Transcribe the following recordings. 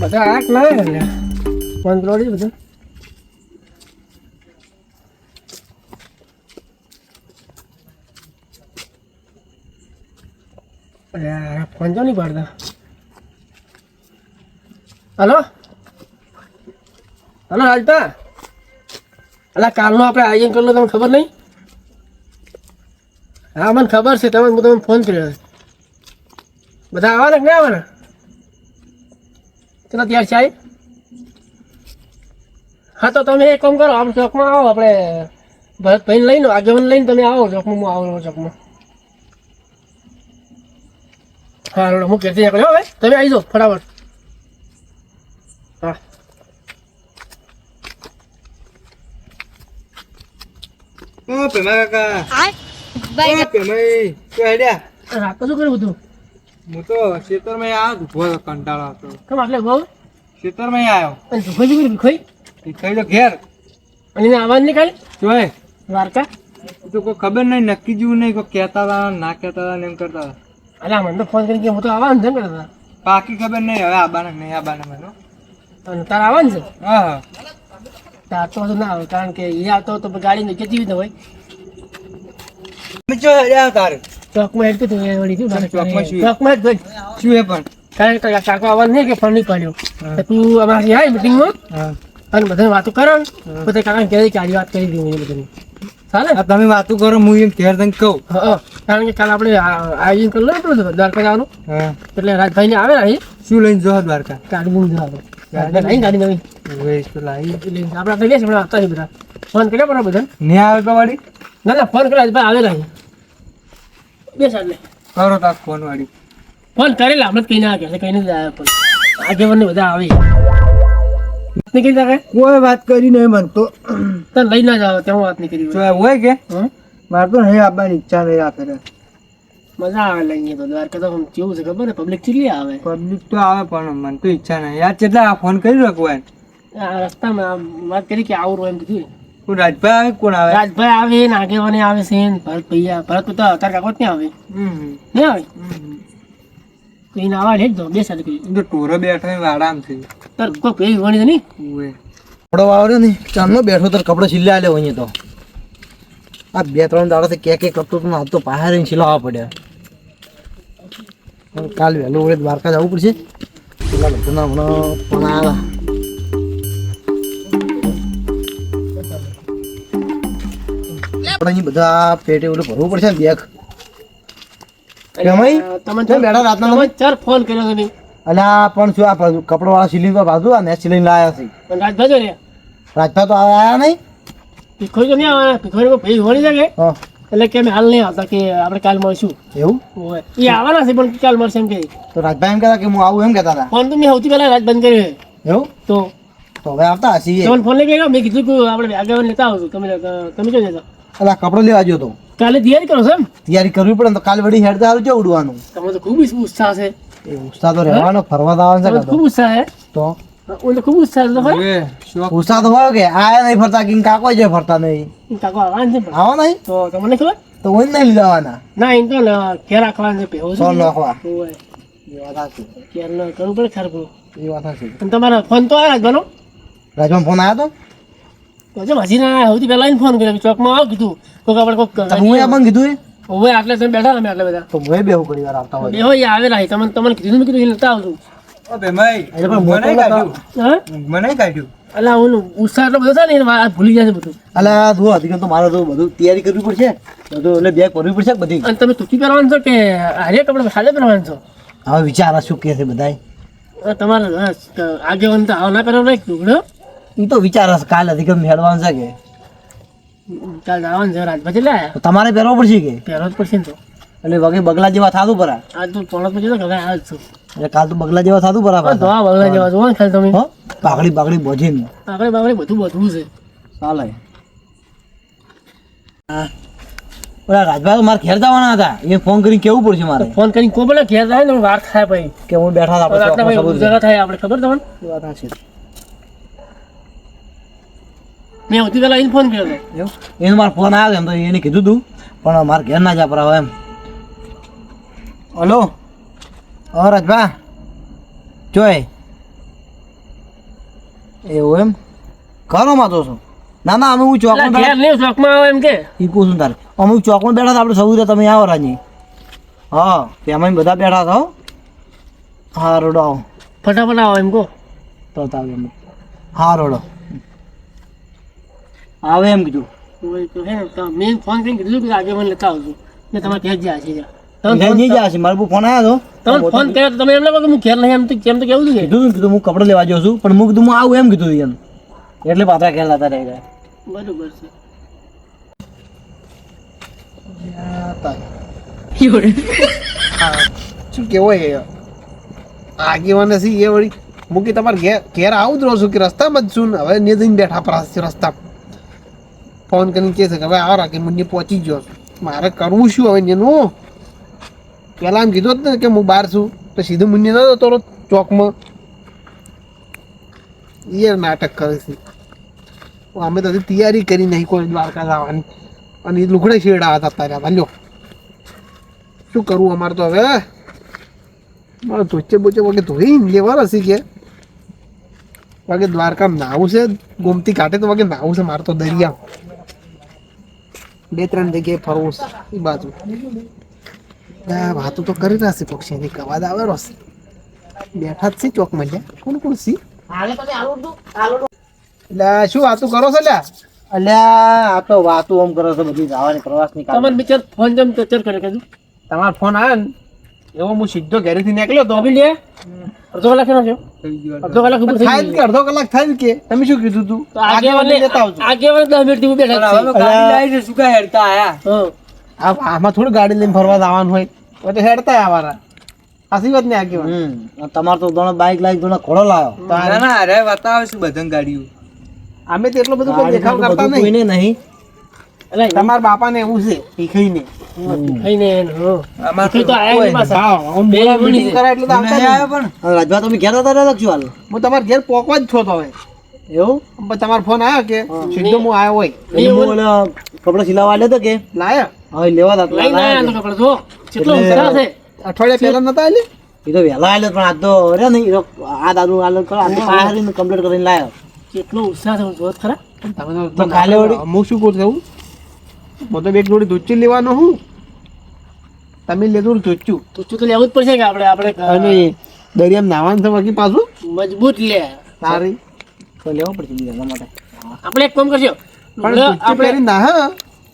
બધા આંખ લાવે ને ફોન કરી બધું ફોન તો નહીં પાડતા. હલો હલો રાજપા, અલા કાલનો આપણે આયોજન કરેલો તમને ખબર નહીં? હા મને ખબર છે, તમે હું તમને ફોન કર્યો. બધા આવવાના કે નહીં આવવાના? ચલો ત્યાર છે. હા તો તમે એક કામ કરો, આપણે ચોકમાં આવો, આપણે ભરતભાઈને લઈને આગેવાન લઈને તમે આવો ચોકમાં. હું આવો ચોકમાં. હા હું ઘેરથી નીકળ્યો હવે, તમે આવી જાઓ ફટાફટ. હા ઓ પેમા કાકા, ઓ પેમાઈ તો હેડ્યા. રાત તો શું કર્યું બધું? હું તો ખેતરમાં આવ્યો, ભૂખો કંટાળો આવતો. કેમ આટલે બહુ ખેતરમાં આવ્યો. અને ભૂખોઈ શું કર્યું? ભૂખોઈ ખાઈ લો ઘેર. અને એને આવાજ નહીં કાઢી જોય દ્વારકા? તો કોઈ ખબર નહીં, નક્કી જેવું નહીં, કોઈ કહેતા હતા ના કહેતા હતા ને એમ કરતા હતા. અલા મને તો ફોન કરી કે હું તો આવવાનું છે ને. બાકી ખબર નહીં, હવે આબાને નહીં આબાને મને. અને તારે આવવાનું છે? હા હા તાર તો ના આવે, કારણ કે એ આવતો તો ગાડી જતી હોય તો હોય. તમે જો હેડ્યા તારે ચોકમાં હેડતું હતું એ વળી ચોકમાં શું? ચોકમાં જ ભાઈ શું એ પણ કારણ કે કાકો આવવાનું નહીં કે ફોન નહીં પાડ્યો. તો તું અમારી આવી મિટિંગમાં હા અને બધાને વાતો કરો ને બધા કાકા કહે કે આજે વાત કરી દઉં એ બધાની ચાલે. આ તમે વાતું કરો, હું એમ ઘેર તને કહું. હા કારણ કે કાલે આપણે આયોજન કરી લો પેલું દ્વારકા જવાનું, હા એટલે રાજભાઈને આવે ને શું લઈને જો દ્વારકા? ગાડી લઈને જવાનું. ગાડી નવી વેસ તો લાવી એટલે આપણે આપણે લેશે પણ આવતા નહીં બધા. ફોન કર્યો પણ બધા નહીં આવે તો વાળી ના ના ફોન કર્યો ભાઈ આવેલા અહીં બે સાહેબ કરો તાર ફોન વાળી. ફોન કરેલા હમણાં કઈ ના કહે, કઈ નથી આવ્યા પણ આગેવાન બધા આવે નહીં કરી શકે. કોઈ વાત કરી નહીં મને તો. તને લઈ ના જાવ ત્યાં વાત નહીં કરી જો હોય કે હં? મારે તો નહીં આવવાની ઈચ્છા નહીં આપે. મજા આવે લઈએ તો દ્વારકા તો આમ કેવું છે ખબર ને, પબ્લિક કેટલી આવે. પબ્લિક તો આવે પણ મને તો ઈચ્છા નહીં યાર. કેટલા ફોન કરી રાખો એમ. આ રસ્તામાં આમ વાત કરી કે આવું એમ કીધું. કોણ રાજભાઈ આવે કોણ આવે? રાજભાઈ આવે ને આગેવાને આવે છે ને ભરત ભરત તો તાર કાકો ત્યાં આવે નહીં આવે તો એને આવા લે જ બે સાથે કહ્યું તો ટોરે બેઠા આરામ છે. તાર કોઈ પેલી વણી તો નહીં કપડો વાળ્યો ને ચાંદનો બેઠો તો કપડો સિલ્લા આલ્યો અહીંયા તો આ 2-3 દાડાથી કે કરતો તો આજ તો બહાર સિલાવા પડ્યા. કાલ વહેલું વળે દ્વારકા જવું પડશે. પેલા બધાના હમણાં પણ આવ્યા. આપણે બધા પેટે ઓલું ભરવું પડશે ને બેગ. તમે બેઠા રાતના તમે ચાર ફોન કર્યો તમે અલ્યા પણ શું આ કપડો વાળા સિલિંગ બાજુ આ નેટ સિલિંગ લાયા છે. પણ રાજભાઈ જો રે રાજભા તો આયા નહીં. ભીખોઈ તો નહીં આવવાના. ભીખોઈ ભાઈ વળી જાય કે હા એટલે કે અમે હાલ નહીં આવતા કે આપણે કાલ મળશું. એવું એ આવવાના છે પણ કાલ મળશે એમ કે. તો રાજભાઈ એમ કહેતા કે હું આવું એમ કહેતા હતા. ફોન તો મેં સૌથી પહેલા રાત બંધ કર્યો છે. એવું તો હવે આવતા હશે. તમને ફોન લઈ ગયો મેં કીધું કે આપણે આગળ લેતા આવશું. તમે જો જતા અલા કપડો લેવા ગયો તો કાલે તૈયારી કરો છો એમ? તૈયારી કરવી પડે ને તો કાલ વળી હેડતા આવજો ઉડવાનું. તમે તો ખૂબ ઉત્સાહ છે. એ ઉત્સાહ તો રહેવાનો, ફરવા તો આવવાનું તમે છે ખૂબ ઉત્સાહ છે. તો ઓલો ખૂબ ઉત્સાહ છે. ખબર હવે શોખ ઉત્સાહ તો હોય કે આયા નહીં ફરતા કે કાકો છે ફરતા નહીં કાકો આવવાનું છે પણ. આવા નહીં તો તમને ખબર તો હોય નહીં લીધાવાના ના એમ તો ઘેર રાખવાનું છે પેવો સોન નાખવા. હોય એ વાત સાચી, ઘેર કરવું પડે ખરું. એ વાત સાચી. અને તમારો ફોન તો આવ્યા જ બનો રાજમાં ફોન આવ્યો તો જો હજી ના સૌથી પહેલા એને ફોન કર્યો ચોકમાં આવ કીધું કોઈક આપણે કોઈક તો હું એ પણ કીધું હવે આટલે તમે બેઠા અમે આટલા બધા તો હું બેહું ઘણી વાર આવતા હોય બે હોય આવેલા છે. તમને કીધું મેં કીધું એ નતા આવતું. ઓ ભાઈ એટલે પણ મને મોકલો કાઢ્યું હા મને કાઢ્યું. એટલે હું ઉત્સાહ એટલો બધો થાય ને એને વાત ભૂલી જાય છે બધું. અલા જો અધિકાર તો મારે તો બધું તૈયારી કરવી પડશે બધું એટલે બેગ ભરવી પડશે બધી. અને તમે ટૂંકી પહેરવાનું છો કે હારે કપડે સાદે પહેરવાનું છો? હવે વિચાર શું કે છે બધાય તમારે આગેવાન તો આવ ના પહેરવાનો એક ટુકડો એ તો વિચાર હશે કાલ અધિકાર મેળવાનું છે કે કાલ જવાનું છે રાજભાઈ એટલે તો તમારે પહેરવો પડશે કે પહેરવો જ પડશે ને તો. એટલે વગે બગલા જેવા થાતું પરા આજ તો પોણો પછી તો હવે આજ છું એટલે કાલ તો બગલા જેવા થાતું પરા પાછા. ધોવા બગલા જેવા જોવો ને ખાલી તમે હો પાઘડી બોજીને આપણે બાપડે બધું બધું છે. ચાલે. હા ઓલા રાજભાઈ તો મારે ઘેર જવાના હતા એ ફોન કરીને કેવું પડશે મારે ફોન કરીને કોઈ બોલે ઘેર જાય ને વાર થાય ભાઈ કે હું બેઠા હતા આપણે આટલા ભાઈ જગા થાય આપણે ખબર તમને. એ વાત સાચી. મેં સૌથી પહેલા એને ફોન કર્યો હતો. એવું એને મારો ફોન આવ્યો એમ તો એને કીધું તું પણ મારે ઘેર ના જા પરાવે એમ. હલો હા રાજભા જોય એવું એમ ખરો માં તો છો ના ના અમે હું ચોકમાં ઘેર બેઠા નહીં ચોકમાં આવે એમ કે ઈ કહું છું તારે અમે ચોકમાં બેઠા હતા આપણે સૌ તમે આવો રાજી હા તેમાં બધા બેઠા હતા હો. હા રોડો આવો ફટાફટ આવો એમ કહો તો આવે એમ હા રોડો આવે એમ કીધું હોય તો હે ને મેં ફોન કરીને કીધું કે આગે મને લેતા આવજો ને તમારે ત્યાં જ જાય છે ઘેર નહીં જાય છે મારે બહુ ફોન આવ્યો હતો તમે ફોન કર્યો તો તમે એમ ના કહો કે હું ઘેર નહીં એમ તો કેમ તો કેવું હતું કે કીધું હું કપડે લેવા જાઉં છું પણ હું કીધું હું આવું એમ કીધું એમ એટલે પાછા ઘેર લાતા રહી ગયા બરોબર છે શું કેવાય આગેવાન નથી એ વળી મૂકી તમારે ઘેર આવું જ રહું છું કે રસ્તામાં જ છું ને હવે ને જઈને બેઠા પ્રાસ રસ્તા ફોન કરીને કહે છે કે હવે આવો રાખી મને પહોંચી ગયો છું મારે કરવું શું હવે એનું પહેલાં એમ કીધું જ ને કે હું બહાર છું તો સીધું મુન્ને ન જતો રહો ચોકમાં એ નાટક કરે છે અમે તો હજી તૈયારી કરી નહીં કોઈ દ્વારકા જવાની અને એ લુગડે શેડા હતા તારે લ્યો શું કરવું અમારે તો હવે મારે ધોચે બોચે વગે ધોઈ લેવા હશે કે વાગે દ્વારકા નાવું છે ગોમતી ઘાટે તો વાગે નાવું છે મારે તો દરિયા 2-3 જગ્યાએ ફરવું છે એ બાજુ વાતો તો કરી રહ્યા છે પક્ષીની અવાજ આવે રસ બેઠા જ છે ચોકમાં લ્યા કોણ કોણ સી એટલે શું વાતો કરો છો લ્યા અલ્યા આ તો વાતો આમ કરે છે બધી જવાની પ્રવાસની કામ તમારે બિચાર ફોન જમ ટચર કરે કીધું તમારો ફોન આવે ને એવો હું સીધો ઘરેથી નીકળ્યો તો અભી લે અડધો કલાક એનો થયો અડધો કલાક ઉપર થઈ થાય જ ગયું. કે અડધો કલાક થાય જ કે તમે શું કીધું તું તો આગેવાને લેતા આવજો 10 મિનિટ થી હું બેઠા જ છું. હા. આમાં થોડી ગાડી લઈને ફરવા જવાનું હોય તો હેડતા આવવાના આસી વાત ને આગેવાન તમારે તો દોણો બાઈક લાવી દોણો ઘોડો લાવ્યો અમે તો એટલો બધું કોઈ દેખાવ કરતા નહીં કોઈને નહીં અલા, તમારા બાપાને એવું છે શીખાઈને ખાઈને એને, હા. ખાઈ તો આયા નહીં પાછા. હા આમ બે બોલા મિનિટ meeting કરાય એટલે તો આવતા જ નહીં. રાજભા તમે ઘેર હતા રહ્યા લખશું હાલ હું તમારા ઘેર પોકવા જ છો તો હવે એવું પણ તમારો ફોન આવ્યો કે સીધો હું આવ્યો હોય એટલે હું ઓલા કપડા સિલાવા આલ્યો તો કે લાયા હવે લેવા હતા લઈને આયા તો કપડાં જો કેટલો એટલે- ઉત્સાહ છે અઠવાડિયા પહેલા નતા આલી એ તો વહેલા આલ્યો પણ આ તો રે નહીં એ તો આ દાદુ આલ્યો કરો આ તો પાહારીને કમ્પ્લીટ કરીને લાવ્યો કેટલો ઉત્સાહ છે જોત ખરા તમે તો કાલે વળી? હું શું કહું છું હું તો એક જોડી ધોચી લેવાનો હું તમે લેતું ધોચ્યું તો ચૂ તો લેવું જ પડશે કે આપણે અને દરિયામાં નાવાનું છે બાકી પાછું મજબૂત લે સારી તો લેવો પડશે બીજા માટે આપણે એક કામ કરજો પણ ધોચી પહેરીને ના હા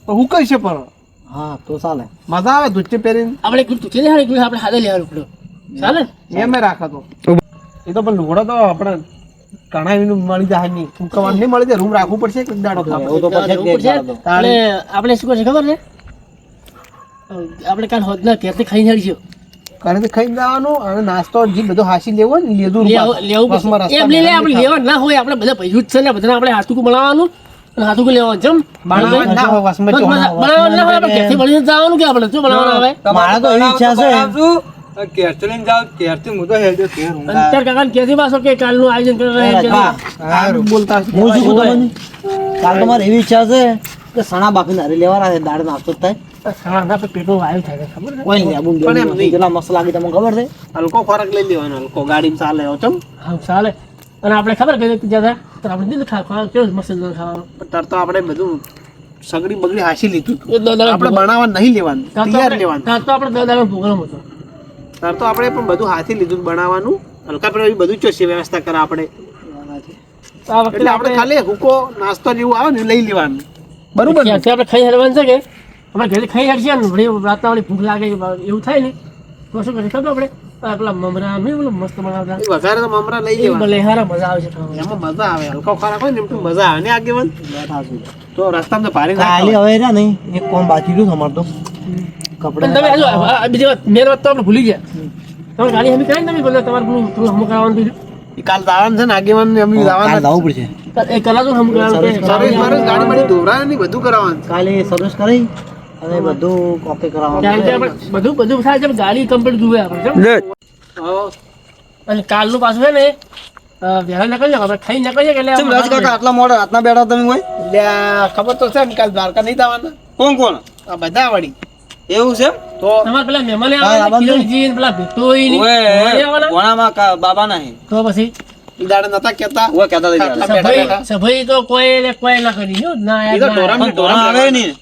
તો હું કઈ છે પણ હા તો ચાલે મજા આવે ધોચી પહેરીને આપણે એક તું છે ને આપણે હાથે લેવાનું પડ્યો ચાલે ને? એમ રાખો તો એ તો પણ લુગડો તો આપણે કણાવીનું મળી જાય નહીં ફૂંકવાનું નહીં મળી જાય રૂમ રાખવું પડશે એક દાડો એવું તો પછી જ લેવું પડશે. દેખાડો. એટલે આપણે શું કરશે ખબર છે આપણે કાલ હોદના ઘેરથી ખાઈને હળીશું ઘરેથી ખાઈને જવાનું અને નાસ્તો જે બધો હાસી લેવો ને લેવું લેવું પડશે એમ લઈ લે આપણે લેવા ના હોય આપણે બધા પૈસું જ છે ને બધાને આપણે હાથુકું બનાવવાનું અને હાથુકું લેવાનું જમ બનાવવાનું ના હોય વસમાં બસ ચોળા બનાવવાનું ના હોય આપણે ઘેરથી બળીને જવાનું કે આપણે શું બનાવવાનું આવે મારે તો એવી ઈચ્છા છે અંતર કાકાને કહેતી પાછો કે કાલનું આયોજન કરી રહ્યા છે. હારું બોલતા હું શું કહું તમને કાલ તો મારે એવી ઈચ્છા છે કે સણા બાફીને હારી લેવાના છે દાળ નાસ્તો જ થાય હા ના આપણે પેટમાં વાયુ થાય છે, ખબર છે? કોઈ નહીં આબુ પણ એમ નહીં. કેટલા મસ્ત લાગે તમને ખબર છે હલકો ખોરાક લઈ લેવાનો હલકો ગાડીમાં ચાલે ચમ હા ચાલે અને આપણે ખબર કે જતા તો આપણે દીધું ખાવા કેવું મસ્ત ખાવાનું તાર તો આપણે બધું સગડી બગડી હાસી લીધું હતું. એ દાદા આપણે બનાવવા નહીં લેવાનું તૈયાર લેવાનું કાલ તો આપણે દાદા પ્રોગ્રામ હતો તાર તો આપણે પણ બધું હાથી લીધું બનાવવાનું હલકા પર બધું ચોસી વ્યવસ્થા કરે આપણે તો આ વખતે એટલે આપણે ખાલી હુકો નાસ્તો જેવું આવે ને એ લઈ લેવાનું બરોબર ને? ક્યાંથી આપણે ખાઈ હરવાનું છે કે આપણે ઘરે ખાઈ હરશે ને વળી રાતના વળી ભૂખ લાગે એવું થાય ને તો શું કરીએ ખબર આપણે પેલા મમરા મેં પેલું મસ્ત બનાવતા એ વઘારે તો મમરા લઈ એ લેવાના ભલે હારા મજા આવે છે ખાવાની. એમાં મજા આવે હલકો ખોરાક હોય ને એમ તો મજા આવે ને આગેવાન તો રસ્તામાં તો ભારે ના કાલે ખવાય. હવે રહ્યા નહીં એક કોમ બાકી રહ્યું અમારે તો પણ તમે હજુ આ બીજી વાત મેન વાત તો આપણે ભૂલી ગયા તમે ગાડી હમી કરાવી ને તમે બોલો તમારે પેલું હમું કરાવવાનું થયું એ કાલ દાવાનું છે ને આગેવાન ને અમે કાલે દાવાના જવું પડશે એ કલાક હમું કરાવવાનું સર્વિસ બર્વિસ ગાડી મારી ધોવરાય નહીં બધું કરાવવાનું કાલે સર્વિસ કરી અને બધું કોપી કારણ કે કરાવવાનું આપણે બધું થાય છે પણ ગાડી કમ્પ્લીટ જુએ આપણે કેમ? અને કાલનું પાછું છે ને વહેલા નીકળી જાવ આપણે ખાઈ નીકળીએ કે એટલે આટલા મોડા રાતના બેઠા તમે હોય એટલે આ ખબર તો છે ને કાલ દ્વારકા નહીં જવાના કોણ કોણ આ બધા વળી એવું છે તો તમારે પેલા મહેમાન હા, આવવાના આવવાનું. કિરણજી ને પેલા ભીતોઈ ને મહેમાન આવવાના? બાબા નહીં તો પછી ઈ દાડે નતા કહેતા ઓ કહેતા હતા યાર. બેઠા બેઠા. સભાઈ તો કોઈ ના કરી હો. ના ઈ તો ટોરામ ને ટોરામ આવે નહીં.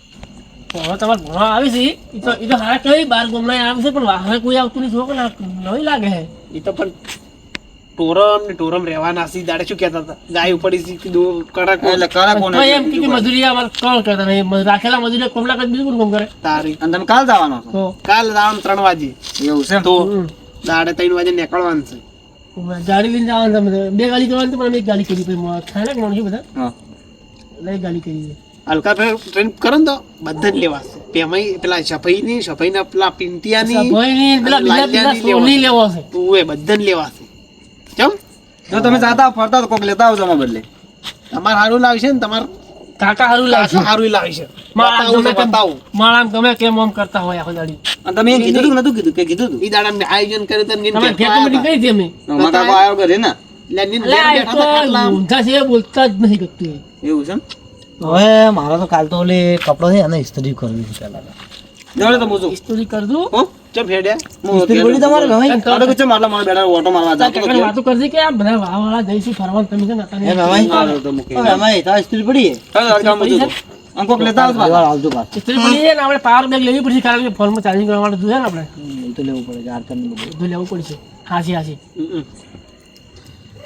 ભણવા તમારે ભણવા આવી છે ઈ તો હારા કઈ બાર ગમના આવે છે પણ વાહે કોઈ આવતું નહીં જોકે ના નવી લાગે છે. ઈ તો પણ ટોરમ ને ટોરમ રહેવાના સી દાડે શું કહેતા હતા ગાય ઉપડી સી કીધું કડક એટલે કરા કોને તો એમ કે મજૂરી અમારે કોણ કરતા નહીં રાખેલા મજૂરી કોમલા કરી બીજું કોણ કરે તારી અને તમે કાલ જવાનો છો તો કાલ રામ 3 વાગે એવું છે તો હમ. દાડે 3 વાગે નીકળવાનું છે ગાડી લઈને જવાનું તમે બે ગાડી જવાનું પણ અમે એક ગાડી કરી પછી થાય ને માણસો બધા હા એટલે એક ગાડી કરી હલકા ફેર ટ્રેન કરે ને તો બધા જ લેવાશે પેમાઈ પેલા સફાઈના પેલા પિંટિયાની સભાઈ પેલા બીજા પેલા સોની લેવો છે ઉએ બધાને લેવાશે કેમ જો તમે જાતા ફરતા તો કોક લેતા આવજો અમારા બદલે. તમારે સારું લાગશે ને તમારે કાકા હારું લાગશે સારું લાગશે માળા બતાવું ગમે તો બતાવું માળા ગમે કેમ આમ કરતા હોય આખો દાડી અને તમે એમ કીધું તું કે નતું કીધું કે કીધું તું ઈ દાડા અમને આયોજન કર્યું તો નીન તમે બેઠા ફેકમેટી હતા. કરી હતી અમે મારા કાકો આવ્યો ઘરે ને એટલે નીન એટલે આ બેઠા હતા ખાટલા. તો ઊંધા છે એ બોલતા જ નથી ગતું એ. એવું છે એમ? હવે મારો તો કાલ તો ઓલી કપડો છે એને ઇસ્ત્રી કરવી છે પહેલા દોડે તો મૂજો. હિસ્ટોરી કરજો હો? ચમ હેડ્યા હું ઇસ્ત્રી કરી તમારે ભાઈ આડો કે ચમ આટલા મારા બેડા ઓટો મારવા જાતો તો કાકાને વાતો કરજે કે આ બધા વાવાળા જઈશું ફરવાનું તમે છે ને એ ભાઈ મારો તો મૂકે. હવે અમે તો ઇસ્ત્રી પડી ચાલો આજ કામ મૂજો તો. અને કોક લેતા આવજો પાછા. આવજો પાછું ઇસ્ત્રી પડી છે ને આપણે પાવર બેગ લેવી પડશે કારણ કે ફોનમાં ચાર્જિંગ કરવા માટે જોઈએ ને આપણે એ તો લેવું પડે ચાર ચાર બધું બધું લેવું પડશે હાસી હાસી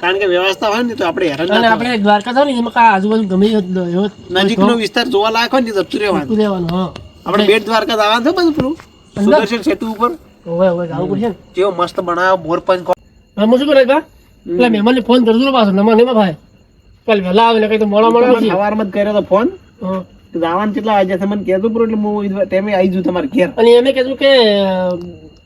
કારણ કે વ્યવસ્થા હોય ને તો આપણે હેરાન અને ના આપણે દ્વારકા જાવ ને એમાં કાંઈ આજુબાજુ ગમે એવો નજીકનો વિસ્તાર જોવા લાયક હોય ને તો જતું રહેવાનું જતું રહેવાનું હા આપણે બેટ દ્વારકા જવાનું છે બધું પેલું અંદર? સુદર્શન સેતુ ઉપર હવે હવે જવું પડશે ને જેવો મસ્ત બનાવ્યો મોરપંચ હવે હું શું કરે કા પેલા મહેમાનને ફોન કરજો ને પાછો નમા નેમાં ભાઈ કાલ વહેલા આવે ને કઈ તો મોડા મોડા આવશે સવારમાં જ કર્યો તો ફોન હા. જવાનું કેટલા વાગ્યા છે મને કહેતો પૂરો એટલે હું ટાઈમે આવી જઉં તમારે ઘેર અને એમે કીધું કે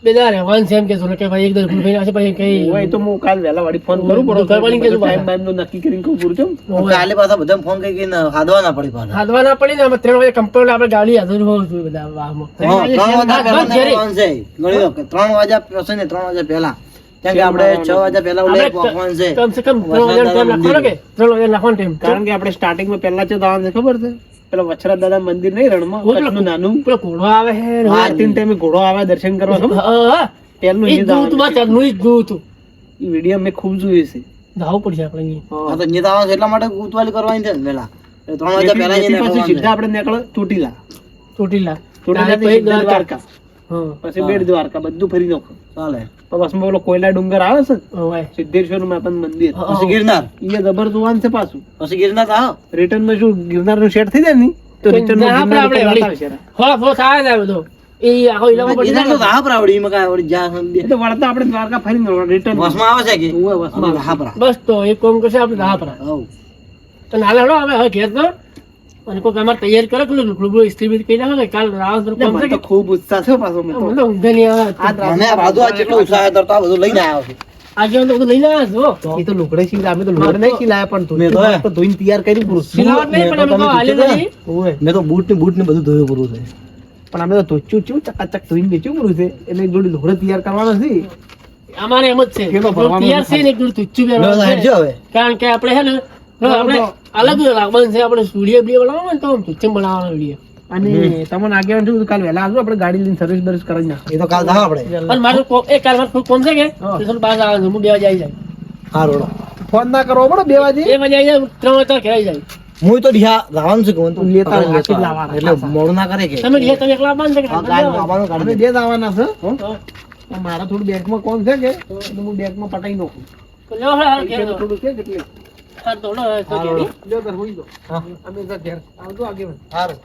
બેદાર રહેવાનું છે એમ કહેશું ને કે ભાઈ એકદમ ભાઈ આવશે પછી કઈ હોય તો હું કાલ વહેલા વાળી ફોન કરું પડો કરવાની કીધું ટાઈમ બાઈમ નું નક્કી કરીને કહું પૂરું છું કાલે પાછા બધા ફોન કરી હાદવા ના પડી પાછા હાથવા ના પડી ને અમે 3 વાગે કમ્પ્લીટ આપણે ગાડી હાજર હોવું જોઈએ બધા વાહમાં. હા, 3 વાગ્યા પહેલા બસ ઘરે. નીકળવાનું છે. ગણી લો કે 3 વાગ્યા પછી ને 3 વાગ્યા પહેલા કેમ કે આપણે 6 વાગ્યા પહેલા ઓલે આપણે પહોંચવાનું છે કમ સે કમ 3 વાગે ટાઈમ રાખવાનો કે 3 વાગે રાખવાનો ટાઈમ કારણ કે આપણે સ્ટાર્ટિંગમાં પહેલા છે જવાનું છે ખબર છે પેલા વછરા દાદા મંદિર નહીં રણમાં કચ્છનું નાનું પેલો ઘોડો આવે છે ને આરતી ટાઈમે ઘોડો આવે દર્શન કરવા ખબર હા, પહેલું એ જ જોવું તું મારે ચારનું, એ જ જોવું તું. એ વિડીયો મેં ખૂબ જોયું છે જાવું પડશે આપણે અહીંયા. આ તો નીતા આવવાનું છે એટલા માટે ઉતવાલી કરવાની છે ને પહેલા 3 વાગ્યા પહેલા એથી જ પછી સીધા આપણે નીકળો ચોટીલા ચોટીલા ચોટીલાથી પછી સીધા દ્વારકા હા પછી બેટ દ્વારકા બધું ફરી નાખો ચાલે તો બસમાં પેલો કોયલા ડુંગર આવે છે હવે સિદ્ધેશ્વર માતાનું મંદિર પછી ગિરનાર એ જબર જોવાનું છે પાછું પછી ગિરનાર આવો રિટર્ન માં શું ગિરનાર નું સેટ થઈ જાય ને તો રિટર્ન માં આપણે ગિરનાર આપણે ઉપર આવશે. થોડો થાય ને બધો એ આખો ઇલાકો પડી ગિરનાર જાય તો ને. રાહ પરાવડી એમાં કાંઈ વળી જ્યાં સુધી એ તો વળતા આપણે દ્વારકા ફરીને રિટર્ન બસમાં આવે છે કે બસમાં રાહ પરા બસ તો એક કામ કરશે આપણે રાહ પર હઉ તો નાલે હડો હવે હવે ઘેર તો અને કોઈ અમારે તૈયાર કરે પેલું લુગડું ઇસ્ત્રી બી કહી નાખો કે કાલ રાહ પર કામ છે મને તો ખૂબ ઉત્સાહ છે પાછો મેં તો. મને તો ઊંઘ નહીં આવે. મને આ બાજુ આ જેટલો ઉત્સાહ હતો આ બધું લઈને આવ્યો છું આજે હું તો બધું લઈને આવ્યા છો. એ તો લુગડે સિલાય અમે તો લુગડે નહીં સિલાયા પણ મેં તો તો ધોઈને તૈયાર કરી પૂરું સિલાવટ નહીં પણ અમે તો હાલી નહીં. ઓય મેં તો બૂટ ને બધું ધોયું પૂરું છે પણ અમે તો ધોચ્યું ચેવું ચકાચક ધોઈને વેચ્યું પૂરું છે એટલે એક જોડી લુગડે તૈયાર કરવાનો છે અમારે એમ જ છે પેલો ભરવાનો તૈયાર છે ને એક જોડી તુચ્છું મેં તો પહેરવાનું હેડજો છે. હવે કારણ કે આપણે છે ને જો આપણે અલગ રાખવાનું છે આપણે સ્ટુડિયો બી બનાવવાનું ને તો તુચ્છમ બનાવવાનો વિડીયો અને તમને આગેવાન શું કાલ વહેલા આવજો આપણે ગાડી લઈને સર્વિસ બર્વિસ કરી નાખીએ એ તો કાલ થાય આપણે અને મારું એક કાર મારું કોમ છે કે સ્ટેશન પાસ આવવાનું હું 2 વાગે આવી જાય હા રોડો ફોન ના કરવો પડે 2 વાગે 2 વાગે આવી જાય 3 વાગે ઘરે આવી જાય હું તો ઢિયા લાવવાનું છે કે હું તો લેતા લેતો હાથી જ લાવવાના. એટલે મોડું ના કરે કે તમે ઘેર તમે એકલા બાંધ કે આ ગાડી લાવવાનું અમે કાઢી બે જ આવવાના છે હો. તો પણ મારા થોડું બેગમાં કોમ છે કે એટલે હું બેગમાં પટાઈ નાખું લેવો હાલ ઘેર એટલે થોડું છે એટલે હાલ તો લો તો ઘેર. લ્યો તાર હોઈ જાઓ. અમે તો ઘેર આવજો આગેવાન સારું